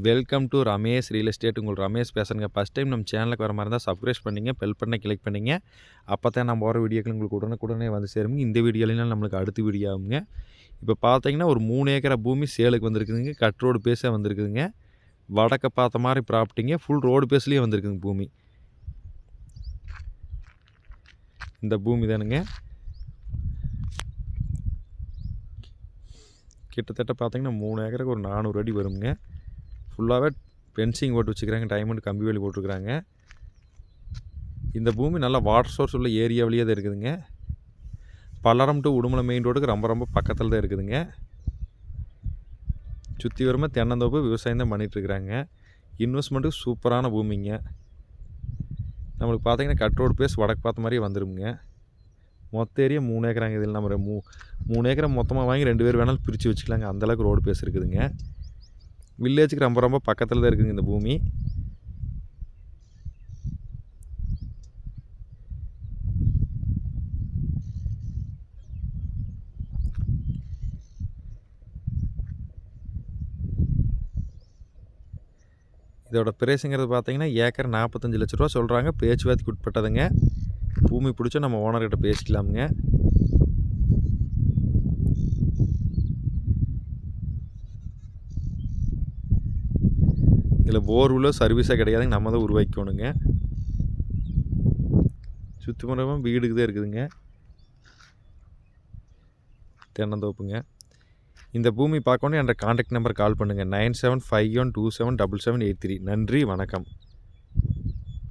Welcome to Ramesh real estate. உங்கள் ரமேஷ் பேசுகிறேங்க. First time நம்ம சேனலுக்கு வர மாதிரி இருந்தால் சப்ஸ்கிரைப் பண்ணிங்க, பெல் பண்ண கிளிக் பண்ணிங்க. அப்போ தான் நம்ம போகிற வீடியோக்கள் உங்களுக்கு உடனுக்குடனே வந்து சேருங்க. இந்த வீடியோலாம் நம்மளுக்கு அடுத்த வீடியோ ஆகுங்க. இப்போ பார்த்தீங்கன்னா ஒரு 3 ஏக்கரா பூமி சேலுக்கு வந்திருக்குதுங்க. கட் ரோடு பேஸாக வந்திருக்குதுங்க. வடக்க பார்த்த மாதிரி ப்ராப்பர்ட்டிங்க. ஃபுல் ரோடு பேஸ்லேயே வந்திருக்குங்க பூமி. இந்த பூமி தானுங்க. கிட்டத்தட்ட பார்த்தீங்கன்னா 3 ஏக்கருக்கு ஒரு 400 அடி வருங்க. ஃபுல்லாகவே ஃபென்சிங் போட்டு வச்சுக்கிறாங்க. டைமண்ட் கம்பி வேலி போட்டிருக்கிறாங்க. இந்த பூமி நல்லா வாட்டர் சோர்ஸ் உள்ள ஏரியாவிலேயே தான் இருக்குதுங்க. பல்லடம் டு உடுமலை மெயின் ரோடுக்கு ரொம்ப ரொம்ப பக்கத்தில் தான் இருக்குதுங்க. சுற்றி வருமா தென்னந்தோப்பு விவசாயம் தான் பண்ணிகிட்ருக்குறாங்க. இன்வெஸ்ட்மெண்ட்டுக்கு சூப்பரான பூமிங்க. நம்மளுக்கு பார்த்தீங்கன்னா கட் ரோடு பேஸ் வடக்கு பார்த்த மாதிரியே வந்துடுங்க. மொத்த ஏரியா 3 ஏக்கராங்க. இதில் நம்ம 3 ஏக்கரை மொத்தமாக வாங்கி 2 பேர் வேணாலும் பிரித்து வச்சுக்கலாங்க. அந்தளவுக்கு ரோடு பேஸ் இருக்குதுங்க. வில்லேஜுக்கு ரொம்ப ரொம்ப பக்கத்தில் தான் இருக்குதுங்க இந்த பூமி. இதோட பிரைஸுங்கிறது பார்த்தீங்கன்னா ஏக்கர் 45 லட்ச ரூபா சொல்கிறாங்க. பேச்சுவார்த்தைக்கு உட்பட்டதுங்க. பூமி பிடிச்சா நம்ம ஓனர்கிட்ட பேசிக்கலாமுங்க. இதில் போர்வெல்லோ சர்வீஸாக கிடையாதுங்க. நம்ம தான் உருவாக்கிக்கணுங்க. சுற்றி முறைமா வீடுக்கு தான் இருக்குதுங்க. தென்னந்தோப்புங்க. இந்த பூமி பார்க்கணும் என்ற கான்டாக்ட் நம்பர் கால் பண்ணுங்கள். 9751277783. நன்றி, வணக்கம்.